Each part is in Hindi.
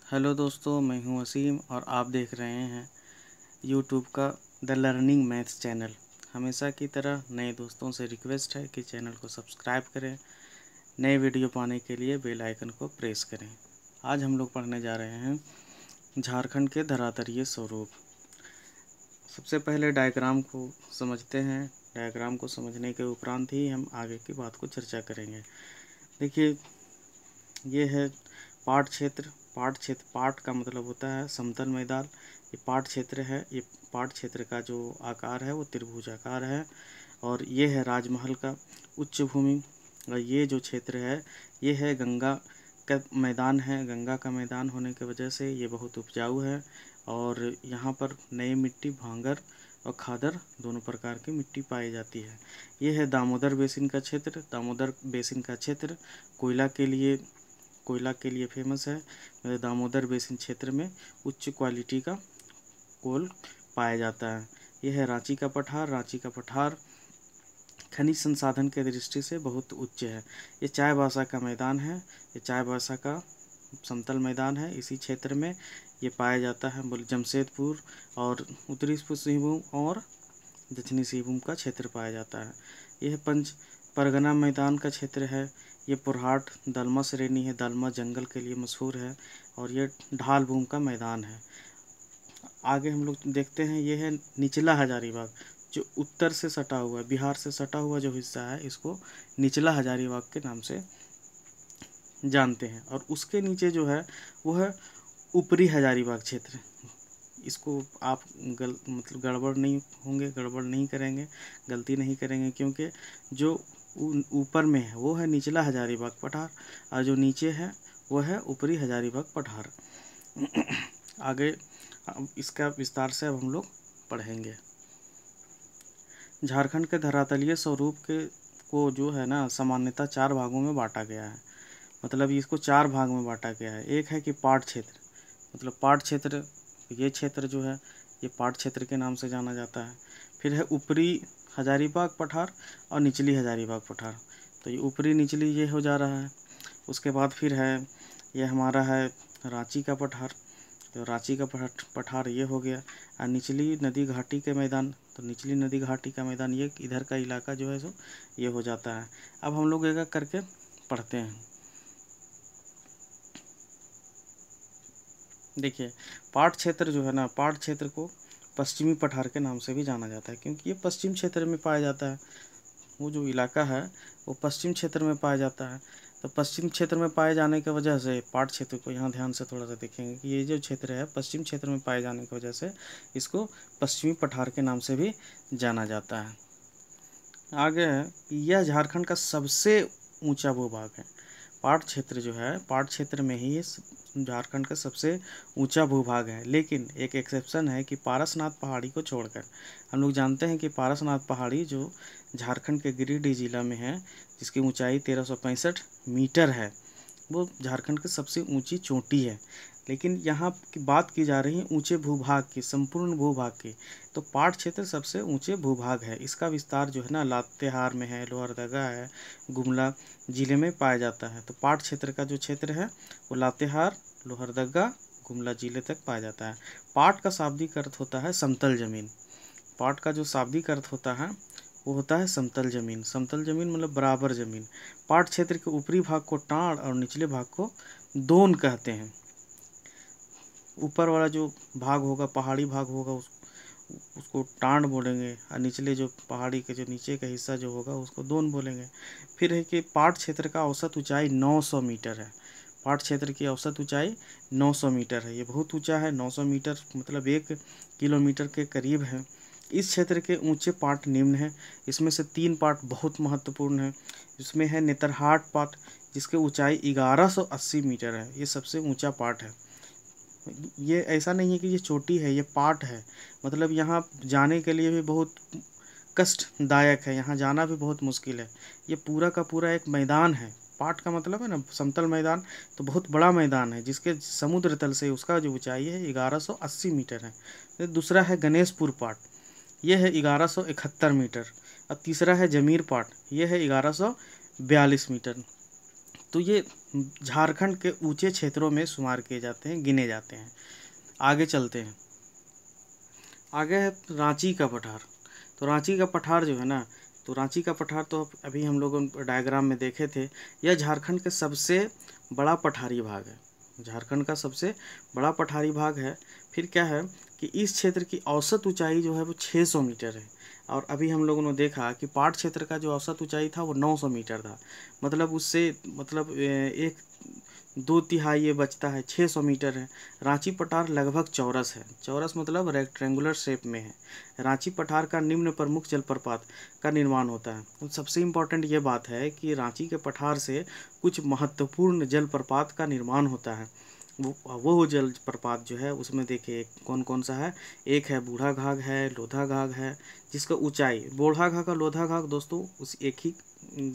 हेलो दोस्तों, मैं हूं वसीम और आप देख रहे हैं यूट्यूब का द लर्निंग मैथ्स चैनल। हमेशा की तरह नए दोस्तों से रिक्वेस्ट है कि चैनल को सब्सक्राइब करें, नए वीडियो पाने के लिए बेल आइकन को प्रेस करें। आज हम लोग पढ़ने जा रहे हैं झारखंड के धरातलीय स्वरूप। सबसे पहले डायग्राम को समझते हैं। डायग्राम को समझने के उपरांत ही हम आगे की बात को चर्चा करेंगे। देखिए, ये है पाठ क्षेत्र। पाठ का मतलब होता है समतल मैदान। ये पाठ क्षेत्र है। ये पाठ क्षेत्र का जो आकार है वो त्रिभुजाकार है। और ये है राजमहल का उच्च भूमि। और ये जो क्षेत्र है ये है गंगा का मैदान है। गंगा का मैदान होने की वजह से ये बहुत उपजाऊ है। और यहाँ पर नई मिट्टी, भांगर और खादर दोनों प्रकार की मिट्टी पाई जाती है। ये है दामोदर बेसिन का क्षेत्र। दामोदर बेसिन का क्षेत्र कोयला के लिए फेमस है। दामोदर बेसिन क्षेत्र में उच्च क्वालिटी का कोल पाया जाता है। यह है रांची का पठार। रांची का पठार खनिज संसाधन के दृष्टि से बहुत उच्च है। ये चायबासा का मैदान है। ये चायबासा का समतल मैदान है। इसी क्षेत्र में ये पाया जाता है। जमशेदपुर और उत्तरी सिंहभूम और दक्षिणी सिंहभूम का क्षेत्र पाया जाता है। यह पंच परगना मैदान का क्षेत्र है। ये पुरहाट दलमा श्रेणी है। दलमा जंगल के लिए मशहूर है। और ये ढाल भूमि का मैदान है। आगे हम लोग देखते हैं, ये है निचला हजारीबाग, जो उत्तर से सटा हुआ है, बिहार से सटा हुआ जो हिस्सा है इसको निचला हजारीबाग के नाम से जानते हैं। और उसके नीचे जो है वो है ऊपरी हजारीबाग क्षेत्र। इसको आप मतलब गड़बड़ नहीं करेंगे, गलती नहीं करेंगे, क्योंकि जो ऊपर में है वो है निचला हजारीबाग पठार और जो नीचे है वो है ऊपरी हजारीबाग पठार। आगे इसका विस्तार से अब हम लोग पढ़ेंगे। झारखंड के धरातलीय स्वरूप को जो है ना सामान्यतः 4 भागों में बांटा गया है। मतलब इसको 4 भाग में बांटा गया है। एक है कि पाठ क्षेत्र, मतलब पाठ क्षेत्र, ये क्षेत्र जो है ये पाठ क्षेत्र के नाम से जाना जाता है। फिर है ऊपरी हजारीबाग पठार और निचली हजारीबाग पठार। तो ये ऊपरी निचली ये हो जा रहा है। उसके बाद फिर है ये हमारा है रांची का पठार। तो रांची का पठार ये हो गया। और निचली नदी घाटी के मैदान, तो निचली नदी घाटी का मैदान ये इधर का इलाका जो है सो ये हो जाता है। अब हम लोग एक एक करके पढ़ते हैं। देखिए, पाठ क्षेत्र जो है ना, पाठ क्षेत्र को पश्चिमी पठार के नाम से भी जाना जाता है, क्योंकि ये पश्चिम क्षेत्र में पाया जाता है। वो जो इलाका है वो पश्चिम क्षेत्र में पाया जाता है। तो पश्चिम क्षेत्र में पाए जाने की वजह से पाठ क्षेत्र को यहाँ ध्यान से थोड़ा सा देखेंगे कि ये जो क्षेत्र है पश्चिम क्षेत्र में पाए जाने की वजह से इसको पश्चिमी पठार के नाम से भी जाना जाता है। आगे है, यह झारखंड का सबसे ऊंचा भूभाग है। पाठ क्षेत्र जो है, पाठ क्षेत्र में ही झारखंड का सबसे ऊंचा भूभाग है। लेकिन एक एक्सेप्शन है कि पारसनाथ पहाड़ी को छोड़कर। हम लोग जानते हैं कि पारसनाथ पहाड़ी जो झारखंड के गिरिडीह जिला में है, जिसकी ऊंचाई 1365 मीटर है, वो झारखंड की सबसे ऊंची चोटी है। लेकिन यहाँ की बात की जा रही है ऊंचे भूभाग की, संपूर्ण भूभाग की। तो पाठ क्षेत्र सबसे ऊंचे भूभाग है। इसका विस्तार जो है ना लातेहार में है, लोहरदगा है, गुमला जिले में पाया जाता है। तो पाठ क्षेत्र का जो क्षेत्र है वो लातेहार, लोहरदगा, गुमला जिले तक पाया जाता है। पाठ का शाब्दिक अर्थ होता है समतल जमीन। पाठ का जो शाब्दिक अर्थ होता है वो होता है समतल जमीन। समतल जमीन मतलब बराबर जमीन। पाठ क्षेत्र के ऊपरी भाग को टाँड़ और निचले भाग को दोन कहते हैं। ऊपर वाला जो भाग होगा, पहाड़ी भाग होगा, उसको टाँड़ बोलेंगे और निचले जो पहाड़ी के जो नीचे का हिस्सा जो होगा उसको दोन बोलेंगे। फिर है कि पाठ क्षेत्र का औसत ऊंचाई 900 मीटर है। पाठ क्षेत्र की औसत ऊंचाई 900 मीटर है। ये बहुत ऊंचा है। 900 मीटर मतलब 1 किलोमीटर के करीब है। इस क्षेत्र के ऊंचे पाठ निम्न है। इसमें से 3 पाठ बहुत महत्वपूर्ण है। इसमें है नेतरहाट पाठ, जिसकी ऊंचाई 1180 मीटर है। ये सबसे ऊंचा पाठ है। ये ऐसा नहीं है कि ये चोटी है, ये पाठ है। मतलब यहाँ जाने के लिए भी बहुत कष्टदायक है, यहाँ जाना भी बहुत मुश्किल है। ये पूरा का पूरा एक मैदान है। पाठ का मतलब है ना समतल मैदान, तो बहुत बड़ा मैदान है जिसके समुद्र तल से उसका जो ऊंचाई है 1180 मीटर है। दूसरा है गणेशपुर पाठ, ये है 1171 मीटर। और तीसरा है जमीर पाठ, ये है 1142 मीटर। तो ये झारखंड के ऊंचे क्षेत्रों में शुमार किए जाते हैं, गिने जाते हैं। आगे चलते हैं। आगे है रांची का पठार। तो रांची का पठार जो है ना, तो रांची का पठार तो अभी हम लोग डायग्राम में देखे थे, यह झारखंड के सबसे बड़ा पठारी भाग है। झारखंड का सबसे बड़ा पठारी भाग है। फिर क्या है कि इस क्षेत्र की औसत ऊंचाई जो है वो 600 मीटर है। और अभी हम लोगों ने देखा कि पाट क्षेत्र का जो औसत ऊंचाई था वो 900 मीटर था। मतलब उससे एक 2/3 ये बचता है, 600 मीटर है। रांची पठार लगभग चौरस है। चौरस मतलब रेक्टेंगुलर शेप में है। रांची पठार का निम्न प्रमुख जलप्रपात का निर्माण होता है। तो सबसे इम्पोर्टेंट ये बात है कि रांची के पठार से कुछ महत्वपूर्ण जलप्रपात का निर्माण होता है। वो जलप्रपात जो है उसमें देखिए कौन कौन सा है। एक है बूढ़ा घाघ है, लोधा घाघ है, जिसका ऊंचाई बूढ़ा घाघ और लोधा घाघ दोस्तों उस एक ही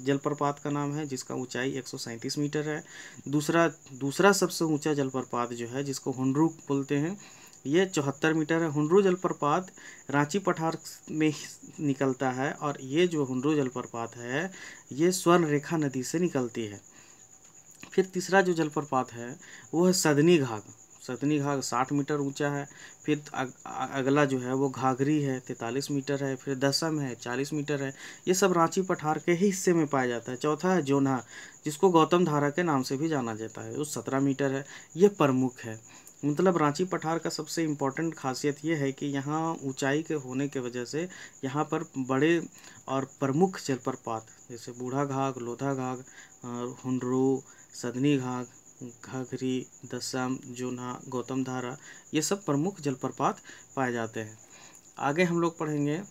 जलप्रपात का नाम है, जिसका ऊंचाई 137 मीटर है। दूसरा सबसे ऊंचा जलप्रपात जो है जिसको हुंडरू बोलते हैं, ये 74 मीटर है। हुंडरू जलप्रपात रांची पठार में निकलता है और ये जो हुंडरू जलप्रपात है ये स्वर्ण रेखा नदी से निकलती है। फिर तीसरा जो जलप्रपात है वो है सदनी घाघ। सदनी घाघ 60 मीटर ऊंचा है। फिर अगला जो है वो घाघरी है, 43 मीटर है। फिर दसम है, 40 मीटर है। ये सब रांची पठार के ही हिस्से में पाया जाता है। चौथा है जोन्हा, जिसको गौतम धारा के नाम से भी जाना जाता है, वो 17 मीटर है। ये प्रमुख है। मतलब रांची पठार का सबसे इम्पोर्टेंट खासियत ये है कि यहाँ ऊंचाई के होने के वजह से यहाँ पर बड़े और प्रमुख जलप्रपात जैसे बूढ़ा घाघ, लोधा घाघ, हुंडरू, सदनी घाघ, घाघरी, दसम, जोन्हा, गौतम धारा, ये सब प्रमुख जलप्रपात पाए जाते हैं। आगे हम लोग पढ़ेंगे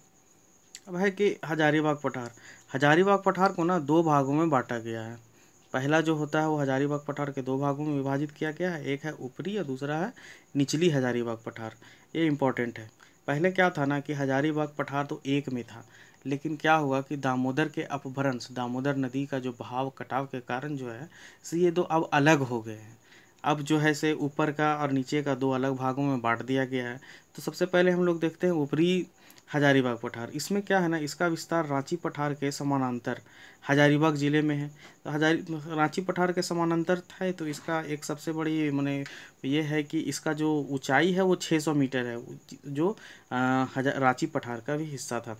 अब है कि हजारीबाग पठार। हजारीबाग पठार को ना 2 भागों में बांटा गया है। पहला जो होता है वो हजारीबाग पठार के 2 भागों में विभाजित किया गया है। एक है ऊपरी और दूसरा है निचली हजारीबाग पठार। ये इम्पोर्टेंट है। पहले क्या था ना कि हजारीबाग पठार तो एक में था, लेकिन क्या हुआ कि दामोदर के अपभ्रंश, दामोदर नदी का जो बहाव कटाव के कारण जो है ये 2 अब अलग हो गए हैं। अब जो है से ऊपर का और नीचे का 2 अलग भागों में बांट दिया गया है। तो सबसे पहले हम लोग देखते हैं ऊपरी हजारीबाग पठार। इसमें क्या है ना, इसका विस्तार रांची पठार के समानांतर हजारीबाग जिले में है। तो रांची पठार के समानांतर है, तो इसका एक सबसे बड़ी माने ये है कि इसका जो ऊंचाई है वो 600 मीटर है, जो रांची पठार का भी हिस्सा था।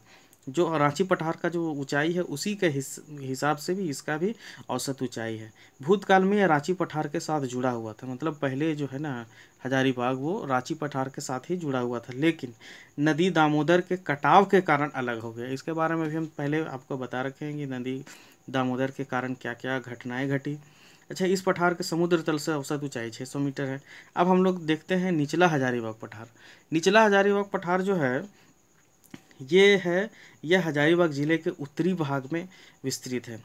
जो रांची पठार का जो ऊंचाई है उसी के हिसाब से भी इसका भी औसत ऊंचाई है। भूतकाल में यह रांची पठार के साथ जुड़ा हुआ था। मतलब पहले जो है ना हजारीबाग वो रांची पठार के साथ ही जुड़ा हुआ था, लेकिन नदी दामोदर के कटाव के कारण अलग हो गया। इसके बारे में भी हम पहले आपको बता रखे हैं कि नदी दामोदर के कारण क्या क्या घटनाएं घटी। अच्छा, इस पठार के समुद्र तल से औसत ऊंचाई 600 मीटर है। अब हम लोग देखते हैं निचला हजारीबाग पठार। निचला हजारीबाग पठार जो है यह हजारीबाग जिले के उत्तरी भाग में विस्तृत है।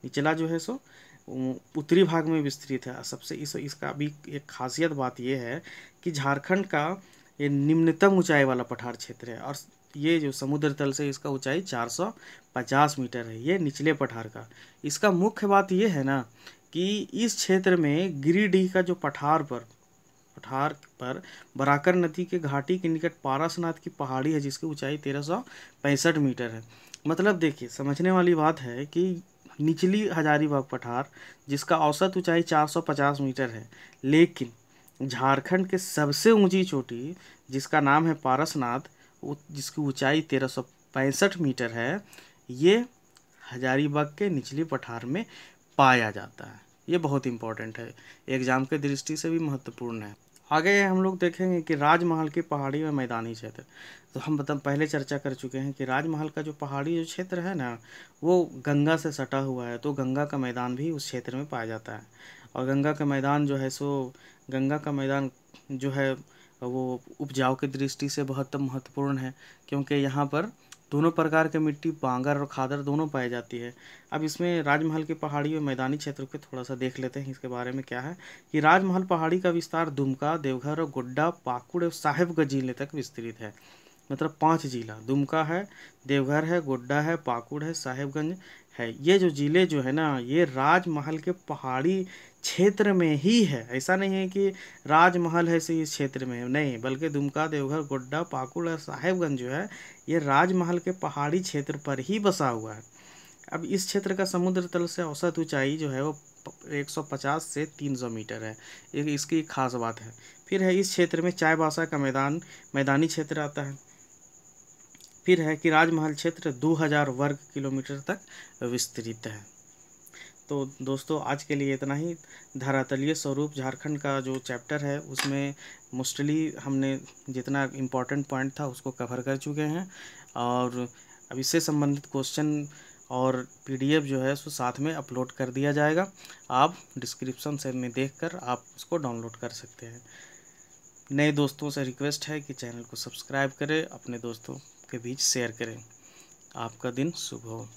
निचला जो है सो उत्तरी भाग में विस्तृत है। सबसे इसका भी एक खासियत बात यह है कि झारखंड का ये निम्नतम ऊंचाई वाला पठार क्षेत्र है और ये जो समुद्र तल से इसका ऊंचाई 450 मीटर है। ये निचले पठार का। इसका मुख्य बात यह है ना कि इस क्षेत्र में गिरिडीह का जो पठार पर बराकर नदी के घाटी के निकट पारसनाथ की पहाड़ी है, जिसकी ऊंचाई 1365 मीटर है। मतलब देखिए समझने वाली बात है कि निचली हजारीबाग पठार जिसका औसत ऊंचाई 450 मीटर है, लेकिन झारखंड के सबसे ऊंची चोटी जिसका नाम है पारसनाथ, जिसकी ऊंचाई 1365 मीटर है, ये हजारीबाग के निचली पठार में पाया जाता है। ये बहुत इंपॉर्टेंट है, एग्जाम के दृष्टि से भी महत्वपूर्ण है। आगे हम लोग देखेंगे कि राजमहल की पहाड़ी में मैदानी क्षेत्र। तो हम पहले चर्चा कर चुके हैं कि राजमहल का जो पहाड़ी जो क्षेत्र है ना वो गंगा से सटा हुआ है, तो गंगा का मैदान भी उस क्षेत्र में पाया जाता है। और गंगा का मैदान जो है सो गंगा का मैदान जो है वो उपजाऊ की दृष्टि से बहुत महत्वपूर्ण है, क्योंकि यहाँ पर दोनों प्रकार के मिट्टी बांगर और खादर दोनों पाई जाती है। अब इसमें राजमहल की पहाड़ी और मैदानी क्षेत्रों के थोड़ा सा देख लेते हैं। इसके बारे में क्या है कि राजमहल पहाड़ी का विस्तार दुमका, देवघर और गोड्डा, पाकुड़ और साहेबगंज जिले तक विस्तृत है। मतलब 5 जिला, दुमका है, देवघर है, गोड्डा है, पाकुड़ है, साहेबगंज है। ये जो जिले जो है ना ये राजमहल के पहाड़ी क्षेत्र में ही है। ऐसा नहीं है कि राजमहल है से इस क्षेत्र में नहीं, बल्कि दुमका, देवघर, गोड्डा, पाकुड़ और साहेबगंज जो है ये राजमहल के पहाड़ी क्षेत्र पर ही बसा हुआ है। अब इस क्षेत्र का समुद्र तल से औसत ऊंचाई जो है वो 150 से 300 मीटर है। एक इसकी एक खास बात है। फिर है इस क्षेत्र में चाईबासा का मैदानी क्षेत्र आता है। फिर है कि राजमहल क्षेत्र 2000 वर्ग किलोमीटर तक विस्तृत है। तो दोस्तों आज के लिए इतना ही। धरातलीय स्वरूप झारखंड का जो चैप्टर है उसमें मोस्टली हमने जितना इम्पोर्टेंट पॉइंट था उसको कवर कर चुके हैं, और अब इससे संबंधित क्वेश्चन और पीडीएफ जो है उसको साथ में अपलोड कर दिया जाएगा। आप डिस्क्रिप्शन से में देखकर आप उसको डाउनलोड कर सकते हैं। नए दोस्तों से रिक्वेस्ट है कि चैनल को सब्सक्राइब करें, अपने दोस्तों के बीच शेयर करें। आपका दिन शुभ हो।